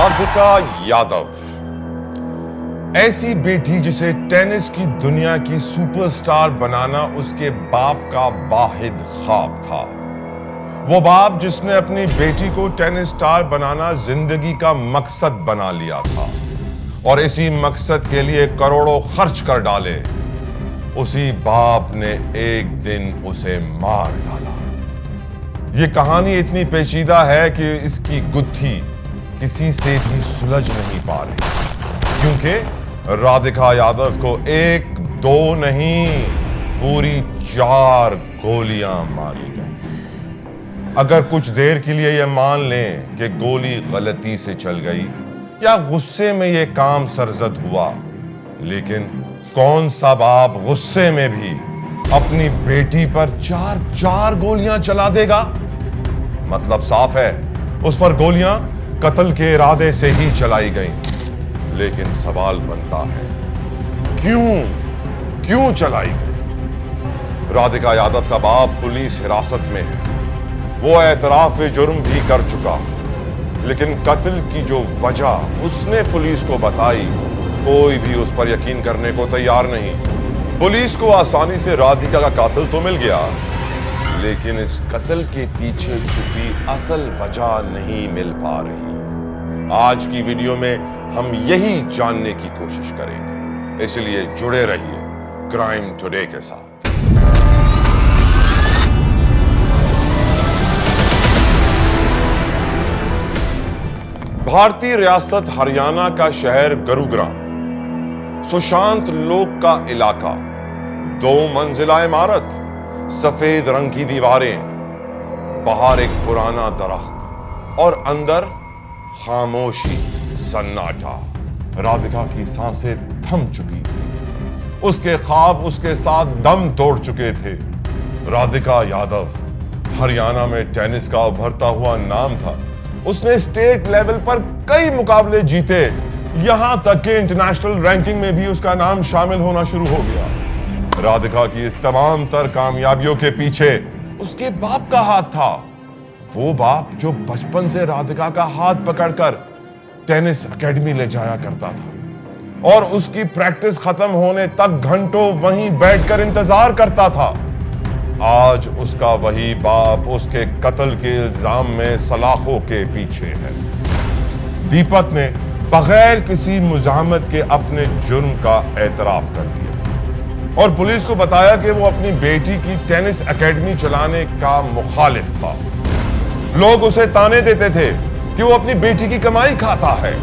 राधिका यादव, ऐसी बेटी जिसे टेनिस की दुनिया की सुपरस्टार बनाना उसके बाप का वाहिद ख्वाब था। वो बाप जिसने अपनी बेटी को टेनिस स्टार बनाना जिंदगी का मकसद बना लिया था और इसी मकसद के लिए करोड़ों खर्च कर डाले, उसी बाप ने एक दिन उसे मार डाला। ये कहानी इतनी पेचीदा है कि इसकी गुत्थी किसी से भी सुलझ नहीं पा रही, क्योंकि राधिका यादव को एक दो नहीं पूरी 4 गोलियां मारी गई। अगर कुछ देर के लिए यह मान लें कि गोली गलती से चल गई या गुस्से में यह काम सरजद हुआ, लेकिन कौन सा बाप गुस्से में भी अपनी बेटी पर 4 गोलियां चला देगा? मतलब साफ है, उस पर गोलियां कत्ल के इरादे से ही चलाई गईं। लेकिन सवाल बनता है, क्यों चलाई गई? राधिका यादव का बाप पुलिस हिरासत में है, वो एतराफ जुर्म भी कर चुका, लेकिन कत्ल की जो वजह उसने पुलिस को बताई, कोई भी उस पर यकीन करने को तैयार नहीं। पुलिस को आसानी से राधिका का कातिल तो मिल गया, लेकिन इस कत्ल के पीछे छुपी असल वजह नहीं मिल पा रही। आज की वीडियो में हम यही जानने की कोशिश करेंगे, इसलिए जुड़े रहिए क्राइम टुडे के साथ। भारतीय रियासत हरियाणा का शहर गुरुग्राम, सुशांत लोक का इलाका, 2 मंजिला इमारत, सफेद रंग की दीवारें, बाहर एक पुराना दरख्त और अंदर खामोशी, सन्नाटा। राधिका की सांसें थम चुकी थी, उसके ख्वाब उसके साथ दम तोड़ चुके थे। राधिका यादव हरियाणा में टेनिस का उभरता हुआ नाम था। उसने स्टेट लेवल पर कई मुकाबले जीते, यहां तक कि इंटरनेशनल रैंकिंग में भी उसका नाम शामिल होना शुरू हो गया। राधिका की इस तमाम तर कामयाबियों के पीछे उसके बाप का हाथ था, वो बाप जो बचपन से राधिका का हाथ पकड़कर टेनिस एकेडमी ले जाया करता था और उसकी प्रैक्टिस खत्म होने तक घंटों वहीं बैठकर इंतजार करता था। आज उसका वही बाप उसके कत्ल के इल्जाम में सलाखों के पीछे है। दीपक ने बगैर किसी मुजाहमत के अपने जुर्म का एतराफ कर दिया और पुलिस को बताया कि वो अपनी बेटी की टेनिस एकेडमी चलाने का मुखालिफ था। लोग उसे ताने देते थे कि वो अपनी बेटी की कमाई खाता है।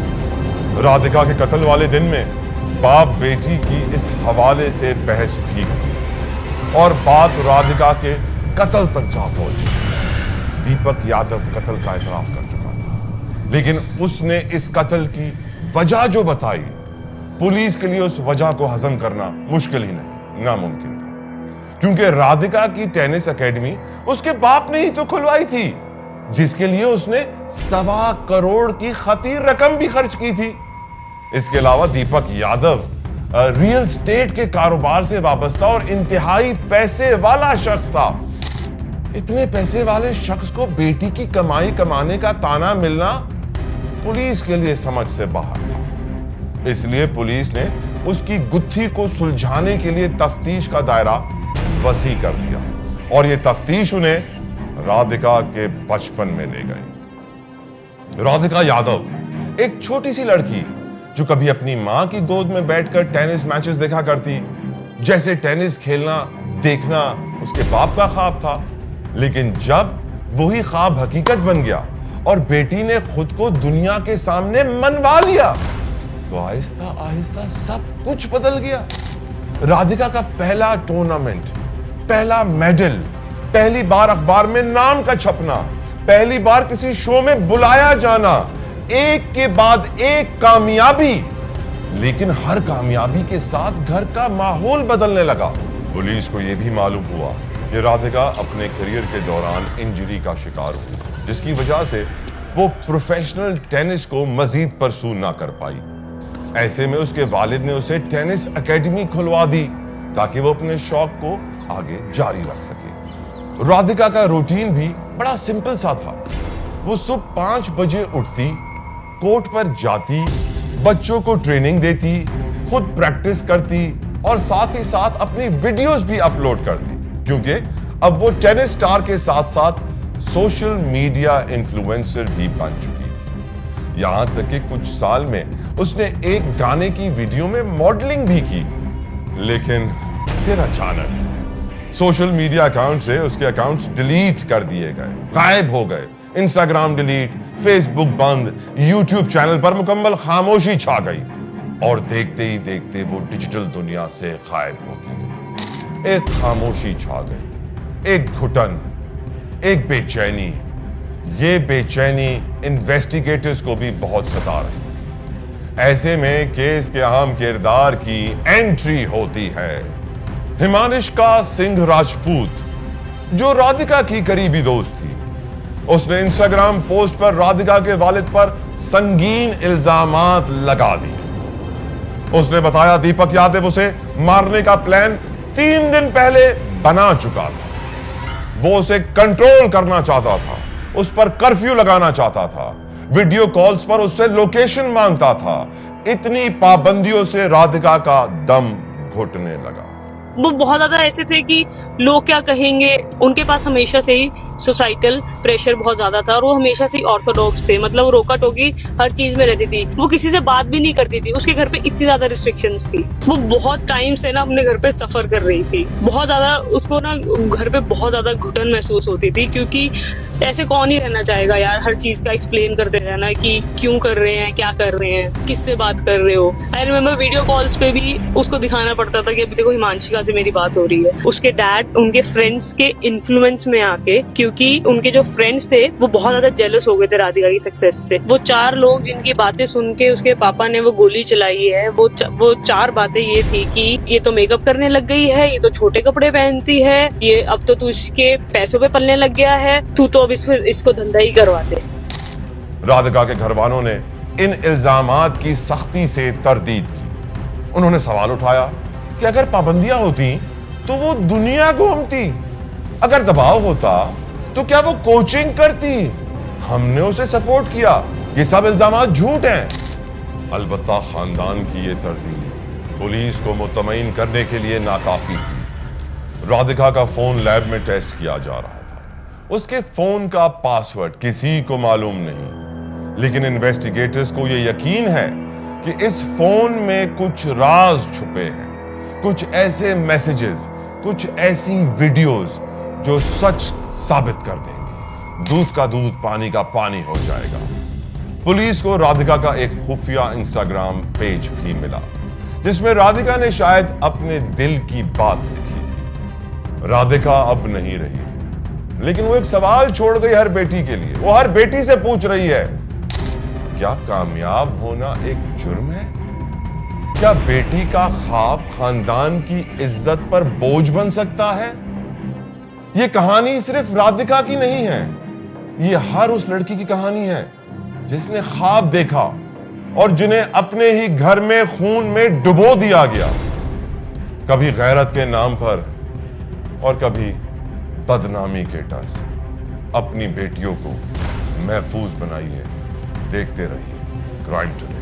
राधिका के कत्ल वाले दिन में बाप बेटी की इस हवाले से बहस की और बात राधिका के कत्ल तक जा पहुंची। दीपक यादव कत्ल का एतराफ कर चुका था, लेकिन उसने इस कत्ल की वजह जो बताई, पुलिस के लिए उस वजह को हजम करना मुश्किल ही नहीं, नामुमकिन था, क्योंकि राधिका की टेनिस एकेडमी उसके बाप ने ही तो खुलवाई थी, जिसके लिए उसने 1.25 करोड़ की खतीर रकम भी खर्च की थी। इसके अलावा दीपक यादव रियल स्टेट के कारोबार से वाबस्ता और इंतहाई पैसे वाला शख्स था। इतने पैसे वाले शख्स को बेटी की कमाई कमाने का ताना मिलना पुलिस के लिए समझ से बाहर था। इसलिए पुलिस ने उसकी गुत्थी को सुलझाने के लिए तफ्तीश का दायरा वसी कर दिया और यह तफ्तीश उन्हें राधिका के बचपन में ले गई। राधिका यादव एक छोटी सी लड़की जो कभी अपनी मां की गोद में बैठकर टेनिस मैचेस देखा करती, जैसे टेनिस खेलना देखना उसके बाप का ख्वाब था, लेकिन जब वही ख्वाब हकीकत बन गया और बेटी ने खुद को दुनिया के सामने मनवा लिया, तो आहिस्ता आहिस्ता सब कुछ बदल गया। राधिका का पहला टूर्नामेंट, पहला मेडल, पहली बार अखबार में नाम का छपना, पहली बार किसी शो में बुलाया जाना, एक के बाद एक कामयाबी, लेकिन हर कामयाबी के साथ घर का माहौल बदलने लगा। पुलिस को यह भी मालूम हुआ कि राधिका अपने करियर के दौरान इंजरी का शिकार हुई, जिसकी वजह से वो प्रोफेशनल टेनिस को मजीद परसू ना कर पाई। ऐसे में उसके वालिद ने उसे टेनिस एकेडमी खुलवा दी ताकि वो अपने शौक को आगे जारी रख सके। राधिका का रूटीन भी बड़ा सिंपल सा था। वो सुबह 5 बजे उठती, कोर्ट पर जाती, बच्चों को ट्रेनिंग देती, खुद प्रैक्टिस करती और साथ ही साथ अपनी वीडियोस भी अपलोड करती, क्योंकि अब वो टेनिस स्टार के साथ साथ सोशल मीडिया इन्फ्लुएंसर भी बन चुकी है। यहां तक कि कुछ साल में उसने एक गाने की वीडियो में मॉडलिंग भी की, लेकिन फिर अचानक सोशल मीडिया अकाउंट से उसके अकाउंट्स डिलीट कर दिए गए, गायब हो गए। इंस्टाग्राम डिलीट, फेसबुक बंद, यूट्यूब चैनल पर मुकम्मल खामोशी छा गई और देखते ही देखते वो डिजिटल दुनिया से गायब होती गई। एक खामोशी छा गई, एक घुटन, एक बेचैनी। ये बेचैनी इन्वेस्टिगेटर्स को भी बहुत सता रही थी। ऐसे में केस के अहम किरदार की एंट्री होती है हिमानिष्का सिंह राजपूत, जो राधिका की करीबी दोस्त थी। उसने इंस्टाग्राम पोस्ट पर राधिका के वालिद पर संगीन इल्जामात लगा दिए। उसने बताया दीपक यादव उसे मारने का प्लान 3 दिन पहले बना चुका था। वो उसे कंट्रोल करना चाहता था, उस पर कर्फ्यू लगाना चाहता था, वीडियो कॉल्स पर उससे लोकेशन मांगता था। इतनी पाबंदियों से राधिका का दम घुटने लगा। वो बहुत ज्यादा ऐसे थे कि लोग क्या कहेंगे, उनके पास हमेशा से ही सोसाइटल प्रेशर बहुत ज्यादा था और वो हमेशा से ही ऑर्थोडॉक्स थे। मतलब वो रोका टोकी हर चीज में रहती थी, वो किसी से बात भी नहीं करती थी। उसके घर पे इतनी ज्यादा रिस्ट्रिक्शंस थी। वो बहुत टाइम से ना अपने घर पे सफर कर रही थी। बहुत ज्यादा उसको ना घर पे बहुत ज्यादा घुटन महसूस होती थी, क्योंकि ऐसे कौन ही रहना चाहेगा यार, हर चीज का एक्सप्लेन करते रहना कि क्यों कर रहे हैं, क्या कर रहे हैं, किससे बात कर रहे हो। आई रिमेम्बर वीडियो कॉल्स पे भी उसको दिखाना पड़ता था कि अभी देखो हिमांशिका से मेरी बात हो रही है। उसके डैड उनके फ्रेंड्स के इन्फ्लुएंस में आके, क्योंकि उनके जो फ्रेंड्स थे वो बहुत ज्यादा जेलस हो गए थे राधिका की सक्सेस से। वो 4 लोग जिनकी बातें सुन के उसके पापा ने वो गोली चलाई है, वो 4 बातें ये थी कि ये तो मेकअप करने लग गई है, ये तो छोटे कपड़े पहनती है, ये अब तो तू इसके पैसों पे पलने लग गया है, तू तो अब इसको धंधा ही करवाते। राधिका के घर वालों ने इन इल्जामात की सख्ती से तरदीद की। उन्होंने सवाल उठाया कि अगर पाबंदियां होती तो वो दुनिया घूमती, अगर दबाव होता तो क्या वो कोचिंग करती। हमने उसे सपोर्ट किया, ये सब इल्जामात झूठ हैं। अलबत्ता खानदान की ये तरदीद पुलिस को मुतमईन करने के लिए नाकाफी थी। राधिका का फोन लैब में टेस्ट किया जा रहा था। उसके फोन का पासवर्ड किसी को मालूम नहीं, लेकिन इन्वेस्टिगेटर्स को यह यकीन है कि इस फोन में कुछ राज छुपे हैं, कुछ ऐसे मैसेजेस, कुछ ऐसी वीडियोस जो सच साबित कर देंगे। दूध का दूध, पानी का पानी हो जाएगा। पुलिस को राधिका का एक खुफिया इंस्टाग्राम पेज भी मिला, जिसमें राधिका ने शायद अपने दिल की बात लिखी। राधिका अब नहीं रही, लेकिन वो एक सवाल छोड़ गई हर बेटी के लिए। वो हर बेटी से पूछ रही है, क्या कामयाब होना एक जुर्म है? क्या बेटी का ख्वाब खानदान की इज्जत पर बोझ बन सकता है? ये कहानी सिर्फ राधिका की नहीं है, ये हर उस लड़की की कहानी है जिसने ख्वाब देखा और जिन्हें अपने ही घर में खून में डुबो दिया गया, कभी गैरत के नाम पर और कभी बदनामी के डर से। अपनी बेटियों को महफूज बनाइए, देखते रहिए क्राइम टुडे।